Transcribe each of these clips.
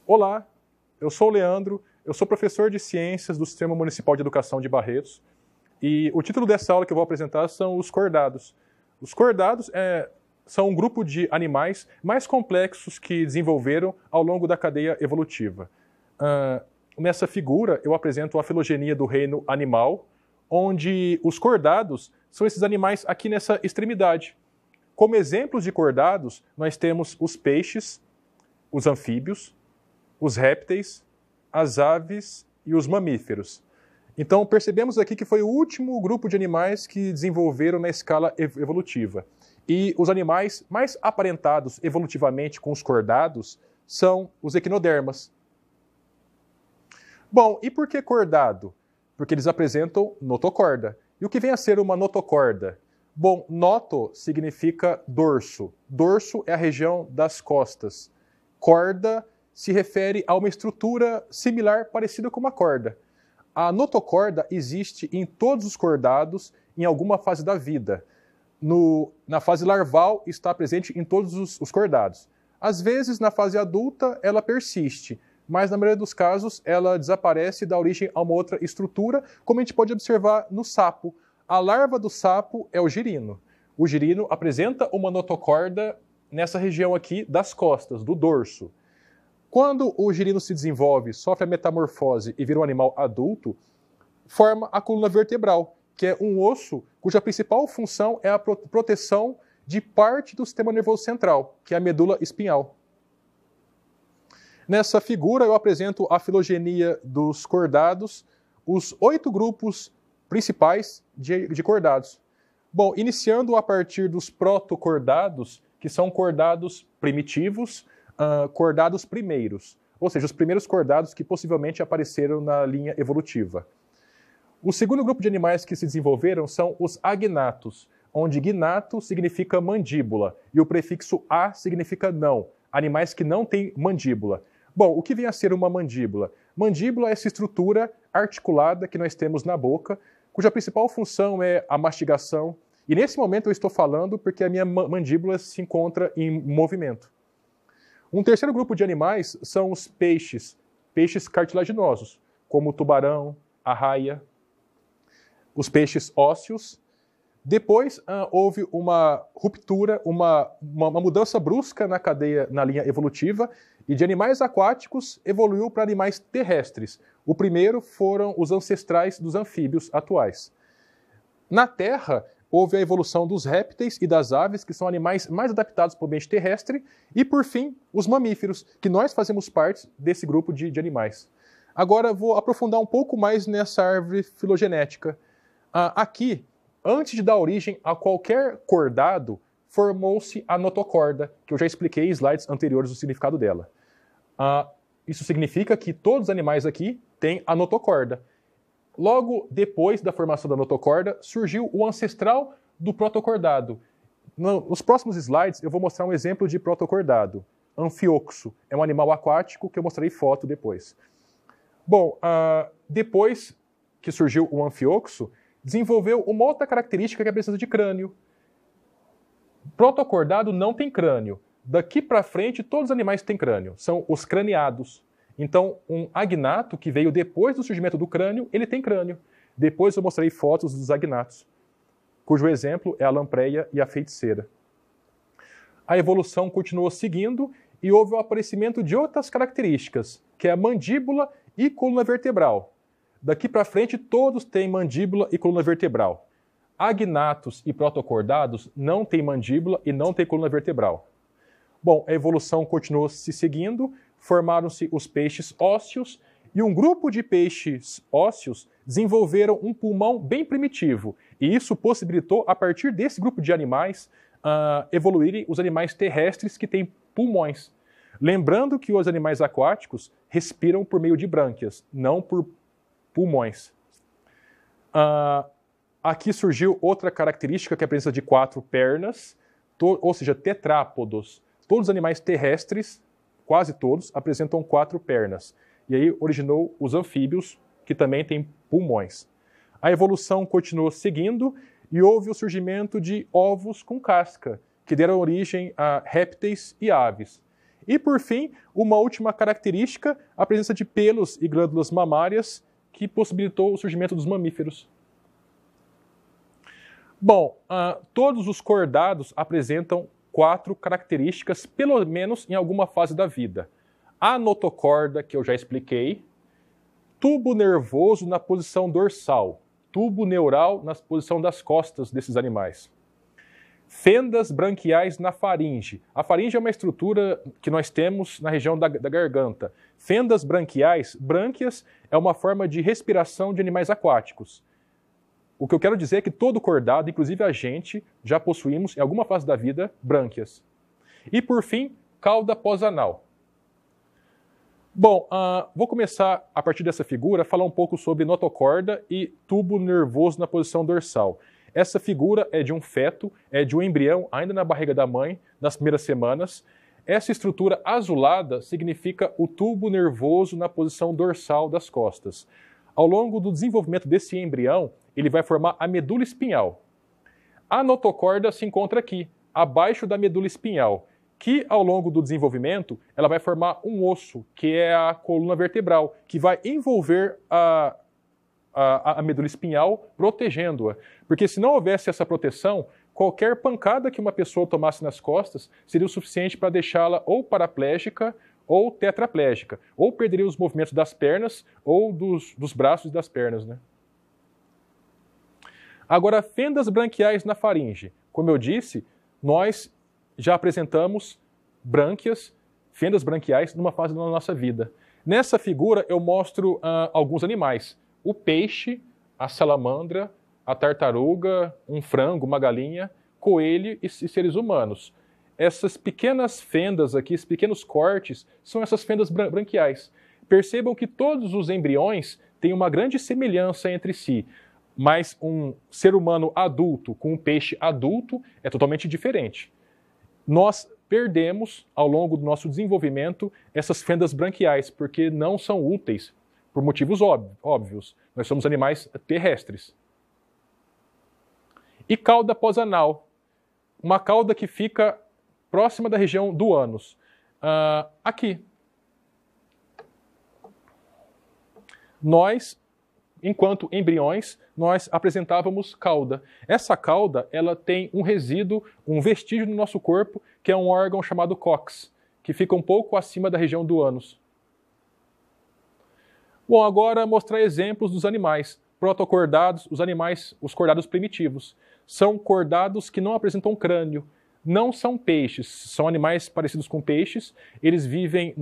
Olá, eu sou o Leandro, eu sou professor de Ciências do Sistema Municipal de Educação de Barretos e o título dessa aula que eu vou apresentar são os cordados. Os cordados são um grupo de animais mais complexos que desenvolveram ao longo da cadeia evolutiva. Nessa figura eu apresento a filogenia do reino animal, onde os cordados são esses animais aqui nessa extremidade. Como exemplos de cordados, nós temos os peixes, os anfíbios, os répteis, as aves e os mamíferos. Então percebemos aqui que foi o último grupo de animais que desenvolveram na escala evolutiva. E os animais mais aparentados evolutivamente com os cordados são os equinodermas. Bom, e por que cordado? Porque eles apresentam notocorda. E o que vem a ser uma notocorda? Bom, noto significa dorso. Dorso é a região das costas. Corda se refere a uma estrutura similar, parecida com uma corda. A notocorda existe em todos os cordados em alguma fase da vida. Na fase larval está presente em todos os cordados. Às vezes, na fase adulta, ela persiste, mas na maioria dos casos ela desaparece e dá origem a uma outra estrutura, como a gente pode observar no sapo. A larva do sapo é o girino. O girino apresenta uma notocorda nessa região aqui das costas, do dorso. Quando o girino se desenvolve, sofre a metamorfose e vira um animal adulto, forma a coluna vertebral, que é um osso cuja principal função é a proteção de parte do sistema nervoso central, que é a medula espinhal. Nessa figura eu apresento a filogenia dos cordados, os 8 grupos principais de cordados. Bom, iniciando a partir dos protocordados, que são cordados primitivos, cordados primeiros, ou seja, os primeiros cordados que possivelmente apareceram na linha evolutiva. O segundo grupo de animais que se desenvolveram são os agnatos, onde gnato significa mandíbula e o prefixo a significa não, animais que não têm mandíbula. Bom, o que vem a ser uma mandíbula? Mandíbula é essa estrutura articulada que nós temos na boca, cuja principal função é a mastigação, e nesse momento eu estou falando porque a minha mandíbula se encontra em movimento. Um terceiro grupo de animais são os peixes cartilaginosos, como o tubarão, a raia, os peixes ósseos. Depois houve uma ruptura, uma mudança brusca na linha evolutiva, e de animais aquáticos evoluiu para animais terrestres. O primeiro foram os ancestrais dos anfíbios atuais. Na Terra, houve a evolução dos répteis e das aves, que são animais mais adaptados para o ambiente terrestre, e, por fim, os mamíferos, que nós fazemos parte desse grupo de animais. Agora, vou aprofundar um pouco mais nessa árvore filogenética. Aqui, antes de dar origem a qualquer cordado, formou-se a notocorda, que eu já expliquei em slides anteriores o significado dela. Isso significa que todos os animais aqui têm a notocorda. Logo depois da formação da notocorda, surgiu o ancestral do protocordado. Nos próximos slides, eu vou mostrar um exemplo de protocordado. Anfioxo é um animal aquático que eu mostrarei foto depois. Bom, depois que surgiu o anfioxo, desenvolveu uma outra característica que é a presença de crânio. Protocordado não tem crânio. Daqui para frente, todos os animais têm crânio. São os craniados. Então, um agnato que veio depois do surgimento do crânio, ele tem crânio. Depois eu mostrei fotos dos agnatos, cujo exemplo é a lampreia e a feiticeira. A evolução continuou seguindo e houve o aparecimento de outras características, que é a mandíbula e coluna vertebral. Daqui para frente, todos têm mandíbula e coluna vertebral. Agnatos e protocordados não têm mandíbula e não têm coluna vertebral. Bom, a evolução continuou se seguindo, formaram-se os peixes ósseos e um grupo de peixes ósseos desenvolveram um pulmão bem primitivo. E isso possibilitou, a partir desse grupo de animais, evoluírem os animais terrestres que têm pulmões. Lembrando que os animais aquáticos respiram por meio de brânquias, não por pulmões. Aqui surgiu outra característica, que é a presença de 4 pernas, ou seja, tetrápodos. Todos os animais terrestres, quase todos, apresentam 4 pernas. E aí originou os anfíbios, que também têm pulmões. A evolução continuou seguindo e houve o surgimento de ovos com casca, que deram origem a répteis e aves. E, por fim, uma última característica, a presença de pelos e glândulas mamárias, que possibilitou o surgimento dos mamíferos. Bom, todos os cordados apresentam 4 características, pelo menos em alguma fase da vida. A notocorda, que eu já expliquei, tubo nervoso na posição dorsal, tubo neural na posição das costas desses animais. Fendas branquiais na faringe. A faringe é uma estrutura que nós temos na região da garganta. Fendas branquiais, brânquias, é uma forma de respiração de animais aquáticos. O que eu quero dizer é que todo cordado, inclusive a gente, já possuímos, em alguma fase da vida, brânquias. E, por fim, cauda pós-anal. Bom, vou começar, a partir dessa figura, a falar um pouco sobre notocorda e tubo nervoso na posição dorsal. Essa figura é de um feto, é de um embrião ainda na barriga da mãe, nas primeiras semanas. Essa estrutura azulada significa o tubo nervoso na posição dorsal das costas. Ao longo do desenvolvimento desse embrião, ele vai formar a medula espinhal. A notocorda se encontra aqui, abaixo da medula espinhal, que ao longo do desenvolvimento, ela vai formar um osso, que é a coluna vertebral, que vai envolver a medula espinhal, protegendo-a. Porque se não houvesse essa proteção, qualquer pancada que uma pessoa tomasse nas costas seria o suficiente para deixá-la ou paraplégica ou tetraplégica, ou perderia os movimentos das pernas ou dos braços e das pernas, né? Agora, fendas branquiais na faringe. Como eu disse, nós já apresentamos brânquias, fendas branquiais, numa fase da nossa vida. Nessa figura eu mostro alguns animais. O peixe, a salamandra, a tartaruga, um frango, uma galinha, coelho e seres humanos. Essas pequenas fendas aqui, esses pequenos cortes, são essas fendas branquiais. Percebam que todos os embriões têm uma grande semelhança entre si, mas um ser humano adulto com um peixe adulto é totalmente diferente. Nós perdemos, ao longo do nosso desenvolvimento, essas fendas branquiais, porque não são úteis, por motivos óbvios. Nós somos animais terrestres. E cauda pós-anal. Uma cauda que fica próxima da região do ânus. Aqui. Nós, enquanto embriões, nós apresentávamos cauda. Essa cauda, ela tem um resíduo, um vestígio no nosso corpo, que é um órgão chamado cox, que fica um pouco acima da região do ânus. Bom, agora mostrar exemplos dos animais. Protocordados, os cordados primitivos. São cordados que não apresentam crânio. Não são peixes, são animais parecidos com peixes. Eles vivem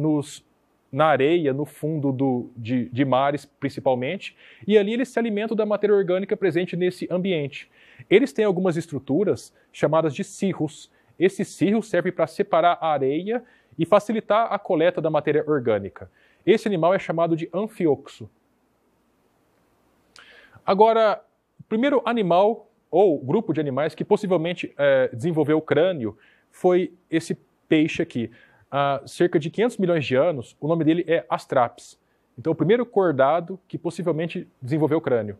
na areia, no fundo de mares, principalmente. E ali eles se alimentam da matéria orgânica presente nesse ambiente. Eles têm algumas estruturas chamadas de cirros. Esse cirro serve para separar a areia e facilitar a coleta da matéria orgânica. Esse animal é chamado de anfioxo. Agora, o primeiro animal ou grupo de animais que possivelmente desenvolveu o crânio foi esse peixe aqui. Há cerca de 500 milhões de anos, o nome dele é Astraps. Então, o primeiro cordado que possivelmente desenvolveu o crânio.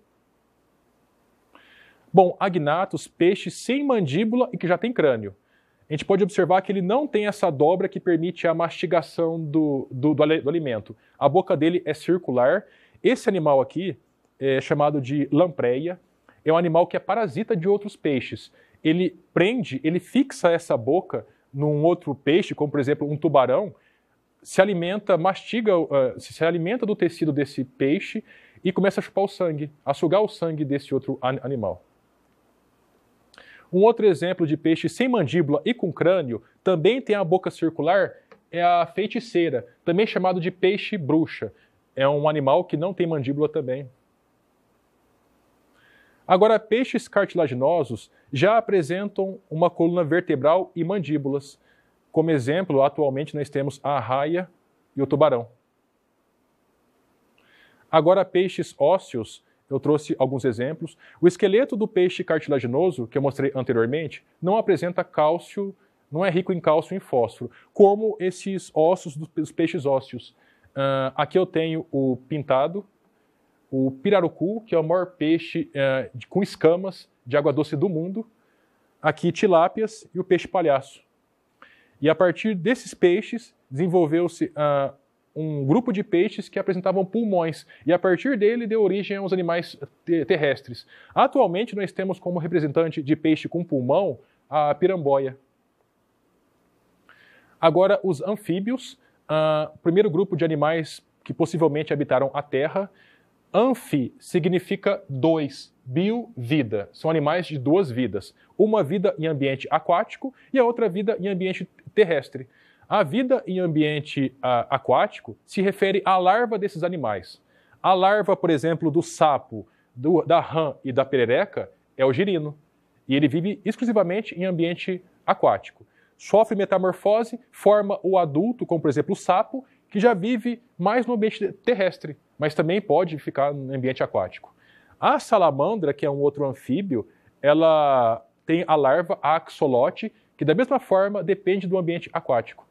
Bom, agnatus, peixe sem mandíbula e que já tem crânio. A gente pode observar que ele não tem essa dobra que permite a mastigação do alimento. A boca dele é circular. Esse animal aqui é chamado de lampreia. É um animal que é parasita de outros peixes. Ele fixa essa boca num outro peixe, como por exemplo um tubarão, se alimenta do tecido desse peixe e começa a chupar o sangue, a sugar o sangue desse outro animal. Um outro exemplo de peixe sem mandíbula e com crânio, também tem a boca circular, é a feiticeira, também chamado de peixe bruxa. É um animal que não tem mandíbula também. Agora, peixes cartilaginosos já apresentam uma coluna vertebral e mandíbulas. Como exemplo, atualmente nós temos a arraia e o tubarão. Agora, peixes ósseos, eu trouxe alguns exemplos. O esqueleto do peixe cartilaginoso, que eu mostrei anteriormente, não apresenta cálcio, não é rico em cálcio e em fósforo, como esses ossos dos peixes ósseos. Aqui eu tenho o pintado, o pirarucu, que é o maior peixe com escamas de água doce do mundo. Aqui tilápias e o peixe palhaço. E a partir desses peixes desenvolveu-se um grupo de peixes que apresentavam pulmões, e a partir dele deu origem aos animais terrestres. Atualmente nós temos como representante de peixe com pulmão a piramboia. Agora, os anfíbios, primeiro grupo de animais que possivelmente habitaram a Terra. Anfi significa dois, bio, vida. São animais de duas vidas. Uma vida em ambiente aquático e a outra vida em ambiente terrestre. A vida em ambiente aquático se refere à larva desses animais. A larva, por exemplo, do sapo, da rã e da perereca é o girino. E ele vive exclusivamente em ambiente aquático. Sofre metamorfose, forma o adulto, como por exemplo o sapo, que já vive mais no ambiente terrestre, mas também pode ficar no ambiente aquático. A salamandra, que é um outro anfíbio, ela tem a larva, a axolote, que da mesma forma depende do ambiente aquático.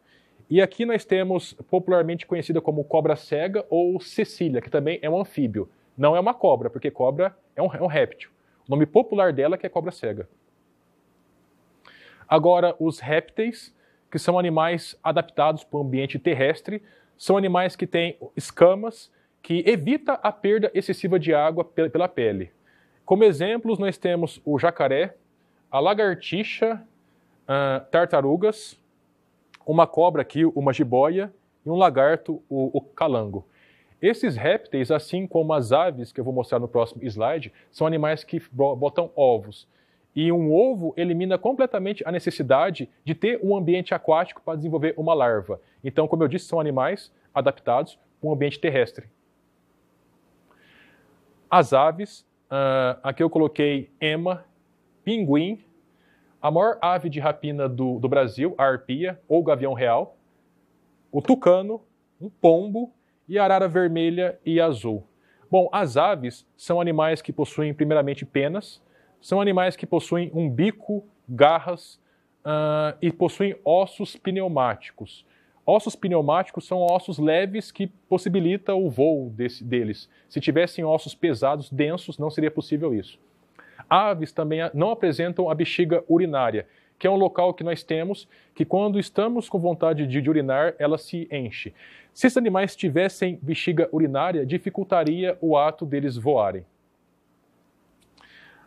E aqui nós temos popularmente conhecida como cobra cega ou cecília, que também é um anfíbio. Não é uma cobra, porque cobra é um réptil. O nome popular dela que é cobra cega. Agora, os répteis, que são animais adaptados para o ambiente terrestre, são animais que têm escamas que evita a perda excessiva de água pela pele. Como exemplos, nós temos o jacaré, a lagartixa, tartarugas, uma cobra aqui, uma jiboia, e um lagarto, o calango. Esses répteis, assim como as aves, que eu vou mostrar no próximo slide, são animais que botam ovos. E um ovo elimina completamente a necessidade de ter um ambiente aquático para desenvolver uma larva. Então, como eu disse, são animais adaptados para um ambiente terrestre. As aves, aqui eu coloquei ema, pinguim, a maior ave de rapina do Brasil, a arpia ou gavião real, o tucano, um pombo e a arara vermelha e azul. Bom, as aves são animais que possuem primeiramente penas, são animais que possuem um bico, garras e possuem ossos pneumáticos. Ossos pneumáticos são ossos leves que possibilitam o voo deles. Se tivessem ossos pesados, densos, não seria possível isso. Aves também não apresentam a bexiga urinária, que é um local que nós temos que quando estamos com vontade de urinar, ela se enche. Se esses animais tivessem bexiga urinária, dificultaria o ato deles voarem.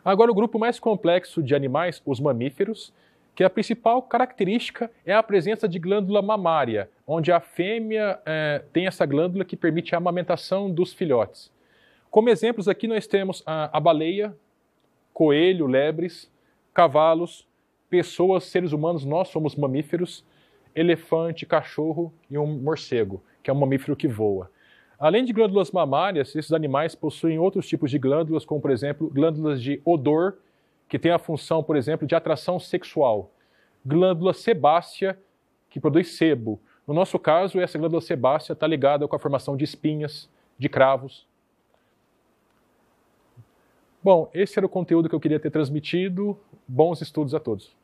Agora, o grupo mais complexo de animais, os mamíferos, que a principal característica é a presença de glândula mamária, onde a fêmea tem essa glândula que permite a amamentação dos filhotes. Como exemplos aqui nós temos a baleia, coelho, lebres, cavalos, pessoas, seres humanos, nós somos mamíferos, elefante, cachorro e um morcego, que é um mamífero que voa. Além de glândulas mamárias, esses animais possuem outros tipos de glândulas, como por exemplo, glândulas de odor, que tem a função, por exemplo, de atração sexual. Glândula sebácea, que produz sebo. No nosso caso, essa glândula sebácea está ligada com a formação de espinhas, de cravos. Bom, esse era o conteúdo que eu queria ter transmitido. Bons estudos a todos.